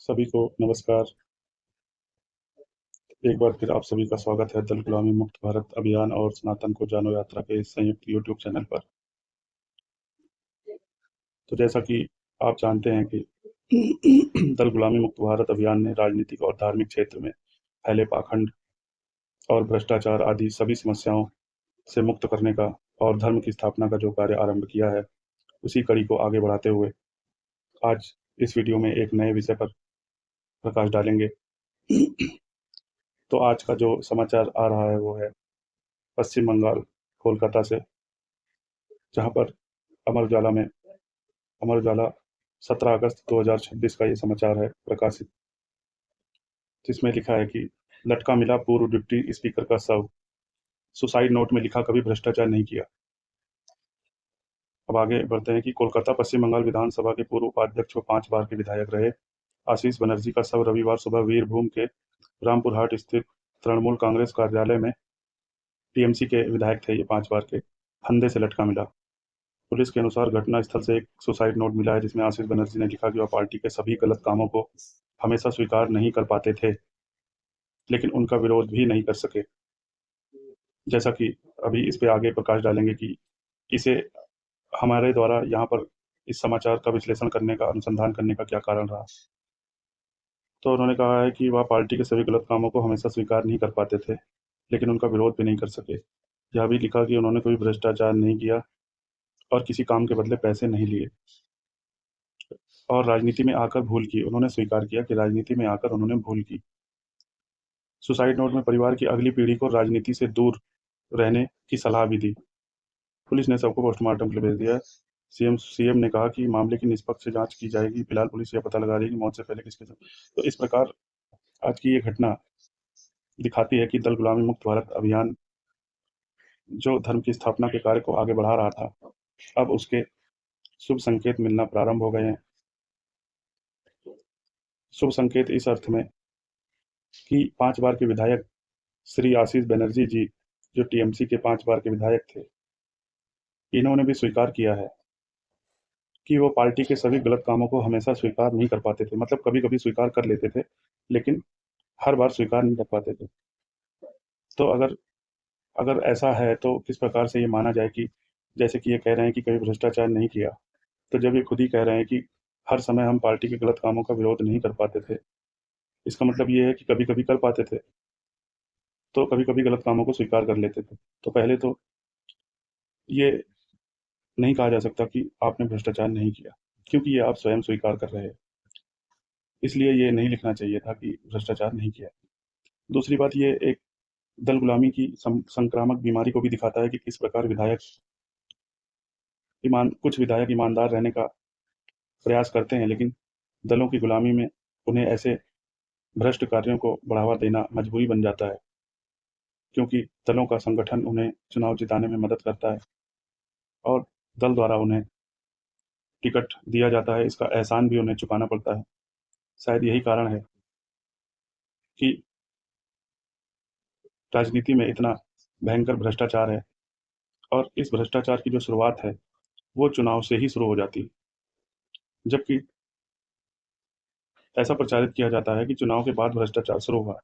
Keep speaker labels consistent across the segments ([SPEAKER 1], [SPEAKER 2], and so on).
[SPEAKER 1] सभी को नमस्कार। एक बार फिर आप सभी का स्वागत है दल गुलामी मुक्त भारत अभियान और सनातन को जानो यात्रा के इस संयुक्त यूट्यूब चैनल पर। तो जैसा कि आप जानते हैं कि दल गुलामी मुक्त भारत अभियान ने राजनीतिक और धार्मिक क्षेत्र में फैले पाखंड और भ्रष्टाचार आदि सभी समस्याओं से मुक्त करने का और धर्म की स्थापना का जो कार्य आरंभ किया है, उसी कड़ी को आगे बढ़ाते हुए आज इस वीडियो में एक नए विषय पर प्रकाश डालेंगे। तो आज का जो समाचार आ रहा है वो है पश्चिम बंगाल, कोलकाता से, जहाँ पर अमर उजाला में अमर उजाला 17 अगस्त 2026 का ये समाचार है प्रकाशित, जिसमें लिखा है कि लटका मिला पूर्व डिप्टी स्पीकर का शव, सुसाइड नोट में लिखा कभी भ्रष्टाचार नहीं किया। अब आगे बढ़ते हैं कि कोलकाता पश्चिम बंगाल विधानसभा के पूर्व उपाध्यक्ष व 5 बार के विधायक रहे आशीष बनर्जी का शव रविवार सुबह वीरभूम के रामपुर हाट स्थित तृणमूल कांग्रेस कार्यालय में, टीएमसी के विधायक थे ये 5 बार के, फंदे से लटका मिला। पुलिस के अनुसार घटना स्थल से एक सुसाइड नोट मिला है, जिसमें आशीष बनर्जी ने लिखा कि वह पार्टी के सभी गलत कामों को हमेशा स्वीकार नहीं कर पाते थे, लेकिन उनका विरोध भी नहीं कर सके। जैसा कि अभी इस पे आगे प्रकाश डालेंगे कि इसे हमारे द्वारा यहाँ पर इस समाचार का विश्लेषण करने का, अनुसंधान करने का क्या कारण रहा। तो उन्होंने कहा है कि वह पार्टी के सभी गलत कामों को हमेशा स्वीकार नहीं कर पाते थे, लेकिन उनका विरोध भी नहीं कर सके। यह भी लिखा कि उन्होंने कोई भ्रष्टाचार नहीं किया और किसी काम के बदले पैसे नहीं लिए, और राजनीति में आकर भूल की। उन्होंने स्वीकार किया कि राजनीति में आकर उन्होंने भूल की। सुसाइड नोट में परिवार की अगली पीढ़ी को राजनीति से दूर रहने की सलाह भी दी। पुलिस ने सबको पोस्टमार्टम के लिए भेज दिया है। सीएम ने कहा कि मामले की निष्पक्ष जांच की जाएगी। फिलहाल पुलिस यह पता लगा रही है कि मौत से पहले किसके साथ। तो इस प्रकार आज की ये घटना दिखाती है कि दल गुलामी मुक्त भारत अभियान जो धर्म की स्थापना के कार्य को आगे बढ़ा रहा था, अब उसके शुभ संकेत मिलना प्रारंभ हो गए हैं। शुभ संकेत इस अर्थ में कि 5 बार के विधायक श्री आशीष बनर्जी जी, जो टीएमसी के 5 बार के विधायक थे, इन्होंने भी स्वीकार किया है कि वो पार्टी के सभी गलत कामों को हमेशा स्वीकार नहीं कर पाते थे। मतलब कभी-कभी स्वीकार कर लेते थे, लेकिन हर बार स्वीकार नहीं कर पाते थे। तो अगर अगर ऐसा है तो किस प्रकार से ये माना जाए कि जैसे कि ये कह रहे हैं कि कभी भ्रष्टाचार नहीं किया, तो जब ये खुद ही कह रहे हैं कि हर समय हम पार्टी के गलत कामों का विरोध नहीं कर पाते थे, इसका मतलब ये है कि कभी-कभी कर पाते थे, तो कभी-कभी गलत कामों को स्वीकार कर लेते थे। तो पहले तो ये नहीं कहा जा सकता कि आपने भ्रष्टाचार नहीं किया, क्योंकि ये आप स्वयं स्वीकार कर रहे हैं। इसलिए ये नहीं लिखना चाहिए था कि भ्रष्टाचार नहीं किया। दूसरी बात, ये एक दल गुलामी की संक्रामक बीमारी को भी दिखाता है कि किस प्रकार कुछ विधायक ईमानदार रहने का प्रयास करते हैं, लेकिन दलों की गुलामी में उन्हें ऐसे भ्रष्ट कार्यों को बढ़ावा देना मजबूरी बन जाता है, क्योंकि दलों का संगठन उन्हें चुनाव जिताने में मदद करता है और दल द्वारा उन्हें टिकट दिया जाता है, इसका एहसान भी उन्हें चुकाना पड़ता है। शायद यही कारण है कि राजनीति में इतना भयंकर भ्रष्टाचार है, और इस भ्रष्टाचार की जो शुरुआत है, वो चुनाव से ही शुरू हो जाती है। जबकि ऐसा प्रचारित किया जाता है कि चुनाव के बाद भ्रष्टाचार शुरू हुआ,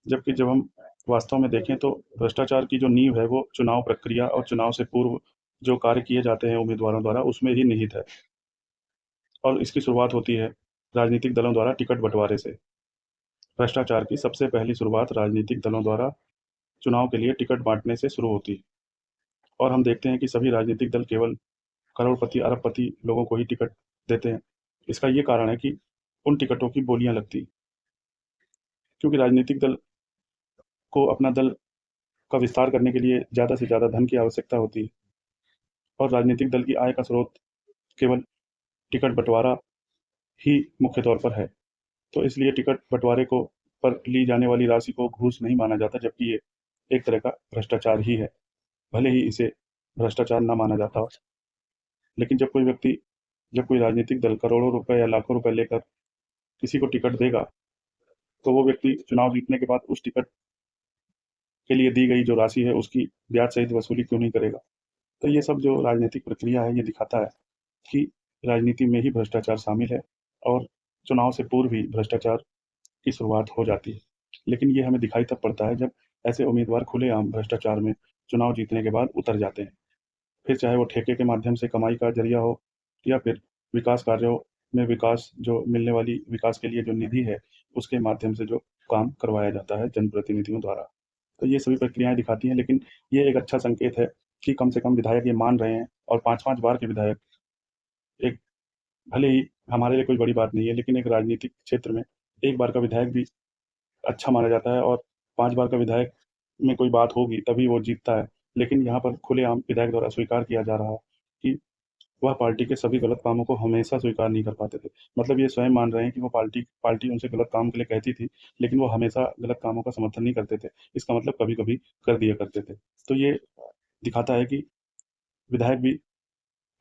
[SPEAKER 1] जबकि जब हम वास्तव में देखें तो भ्रष्टाचार की जो नींव है, वो चुनाव प्रक्रिया और चुनाव से पूर्व जो कार्य किए जाते हैं उम्मीदवारों द्वारा, उसमें ही निहित है। और इसकी शुरुआत होती है राजनीतिक दलों द्वारा टिकट बंटवारे से। भ्रष्टाचार की सबसे पहली शुरुआत राजनीतिक दलों द्वारा चुनाव के लिए टिकट बांटने से शुरू होती है, और हम देखते हैं कि सभी राजनीतिक दल केवल करोड़पति, अरबपति लोगों को ही टिकट देते हैं। इसका ये कारण है कि उन टिकटों की बोलियां लगती, क्योंकि राजनीतिक दल को अपना दल का विस्तार करने के लिए ज़्यादा से ज़्यादा धन की आवश्यकता होती है, और राजनीतिक दल की आय का स्रोत केवल टिकट बंटवारा ही मुख्य तौर पर है। तो इसलिए टिकट बंटवारे को पर ली जाने वाली राशि को घूस नहीं माना जाता, जबकि ये एक तरह का भ्रष्टाचार ही है, भले ही इसे भ्रष्टाचार ना माना जाता हो। लेकिन जब कोई राजनीतिक दल करोड़ों रुपए या लाखों रुपए लेकर किसी को टिकट देगा, तो वो व्यक्ति चुनाव जीतने के बाद उस टिकट के लिए दी गई जो राशि है, उसकी ब्याज सहित वसूली क्यों नहीं करेगा। तो ये सब जो राजनीतिक प्रक्रिया है, ये दिखाता है कि राजनीति में ही भ्रष्टाचार शामिल है, और चुनाव से पूर्व ही भ्रष्टाचार की शुरुआत हो जाती है। लेकिन ये हमें दिखाई तब पड़ता है जब ऐसे उम्मीदवार खुलेआम भ्रष्टाचार में चुनाव जीतने के बाद उतर जाते हैं। फिर चाहे वो ठेके के माध्यम से कमाई का ज़रिया हो या फिर विकास कार्यों में विकास जो मिलने वाली विकास के लिए जो निधि है, उसके माध्यम से जो काम करवाया जाता है जनप्रतिनिधियों द्वारा। तो ये सभी प्रक्रियाएँ दिखाती हैं, लेकिन ये एक अच्छा संकेत है कि कम से कम विधायक ये मान रहे हैं और 5-5 बार के विधायक एक भले ही हमारे लिए कोई बड़ी बात नहीं है, लेकिन एक राजनीतिक क्षेत्र में 1 बार का विधायक भी अच्छा माना जाता है और 5 बार का विधायक में कोई बात होगी तभी वो जीतता है। लेकिन यहाँ पर खुलेआम विधायक द्वारा स्वीकार किया जा रहा है कि वह पार्टी के सभी गलत कामों को हमेशा स्वीकार नहीं कर पाते थे। मतलब ये स्वयं मान रहे हैं कि वो पार्टी पार्टी उनसे गलत काम के लिए कहती थी, लेकिन वो हमेशा गलत कामों का समर्थन नहीं करते थे। इसका मतलब कभी-कभी कर दिया करते थे। तो ये दिखाता है कि विधायक भी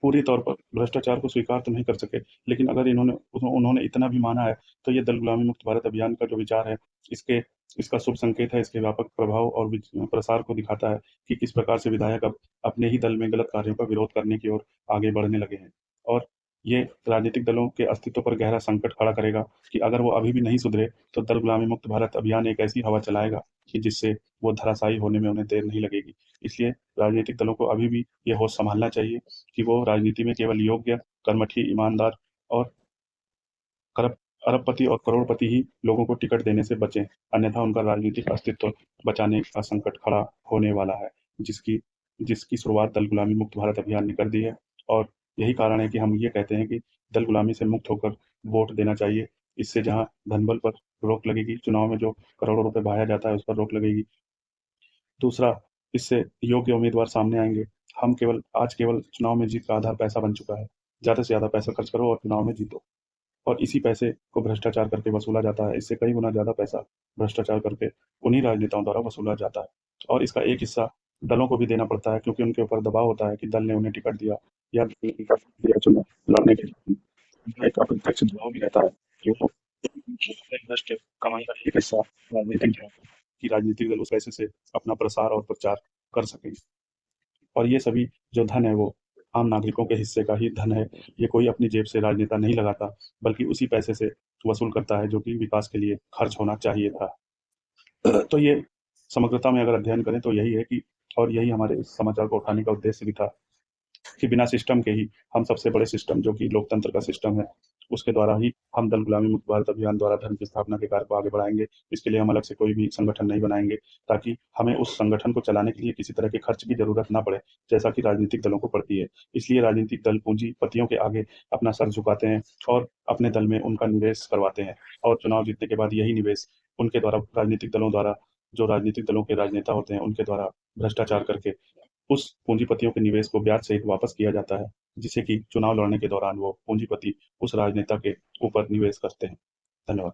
[SPEAKER 1] पूरी तौर पर भ्रष्टाचार को स्वीकार तो नहीं कर सके, लेकिन अगर उन्होंने इतना भी माना है, तो ये दल गुलामी मुक्त भारत अभियान का जो विचार है, इसके इसका शुभ संकेत है, इसके व्यापक प्रभाव और प्रसार को दिखाता है कि किस प्रकार से विधायक अब अपने ही दल में गलत कार्यों का विरोध करने की ओर आगे बढ़ने लगे हैं। और ये राजनीतिक दलों के अस्तित्व पर गहरा संकट खड़ा करेगा कि अगर वो अभी भी नहीं सुधरे, तो दल गुलामी मुक्त भारत अभियान एक ऐसी हवा चलाएगा कि जिससे वो धराशायी होने में उन्हें देर नहीं लगेगी। इसलिए राजनीतिक दलों को अभी भी ये होश संभालना चाहिए कि वो राजनीति में केवल योग्य, कर्मठी, ईमानदार और करप अरबपति और करोड़पति ही लोगों को टिकट देने से बचें, अन्यथा उनका राजनीतिक अस्तित्व बचाने का संकट खड़ा होने वाला है, जिसकी जिसकी शुरुआत दल गुलामी मुक्त भारत अभियान ने कर दी है। और यही कारण है कि हम ये कहते हैं कि दल गुलामी से मुक्त होकर वोट देना चाहिए। इससे जहाँ धन-बल पर रोक लगेगी, चुनाव में जो करोड़ों रुपए बहाया जाता है, उस पर रोक लगेगी। दूसरा, इससे योग्य उम्मीदवार सामने आएँगे। आज केवल चुनाव में जीत का आधार पैसा बन चुका है। ज़्यादा से ज़्यादा पैसा खर्च करो और चुनाव में जीतो। और इसी पैसे को भ्रष्टाचार करके वसूला जाता है। इससे कई गुना ज़्यादा पैसा भ्रष्टाचार करके उन्हीं राजनेताओं द्वारा वसूला जाता है। और इसका एक हिस्सा दलों को भी देना पड़ता है, क्योंकि उनके ऊपर दबाव होता है कि दल ने उन्हें टिकट दिया या टिकट दिया चुनाव लड़ने के लिए। एक अप्रत्यक्ष दबाव भी रहता है कि वो अपने भ्रष्ट कमाई का एक हिस्सा राजनीतिक दल उस पैसे से अपना प्रसार और प्रचार कर सकें। और ये सभी जो धन है वो आम नागरिकों के हिस्से का ही धन है। ये कोई अपनी जेब से राजनेता नहीं लगाता, बल्कि उसी पैसे से वसूल करता है जो कि विकास के लिए खर्च होना चाहिए था। तो ये समग्रता में अगर अध्ययन करें तो यही है कि और यही हमारे इस समाचार को उठाने का उद्देश्य भी था कि बिना सिस्टम के ही हम सबसे बड़े सिस्टम जो कि लोकतंत्र का सिस्टम है, उसके द्वारा ही हम दल गुलामी मुक्त भारत अभियान द्वारा धर्म की स्थापना के कार्य को आगे बढ़ाएँगे। इसके लिए हम अलग से कोई भी संगठन नहीं बनाएँगे, ताकि हमें उस संगठन को चलाने के लिए किसी तरह के खर्च की ज़रूरत ना पड़े, जैसा कि राजनीतिक दलों को पड़ती है। इसलिए राजनीतिक दल पूंजीपतियों के आगे अपना सर झुकाते हैं और अपने दल में उनका निवेश करवाते हैं और चुनाव जीतने के बाद यही निवेश उनके द्वारा राजनीतिक दलों द्वारा जो राजनीतिक दलों के राजनेता होते हैं, उनके द्वारा भ्रष्टाचार करके उस पूंजीपतियों के निवेश को ब्याज सहित वापस किया जाता है, जिससे कि चुनाव लड़ने के दौरान वो पूंजीपति उस राजनेता के ऊपर निवेश करते हैं। धन्यवाद।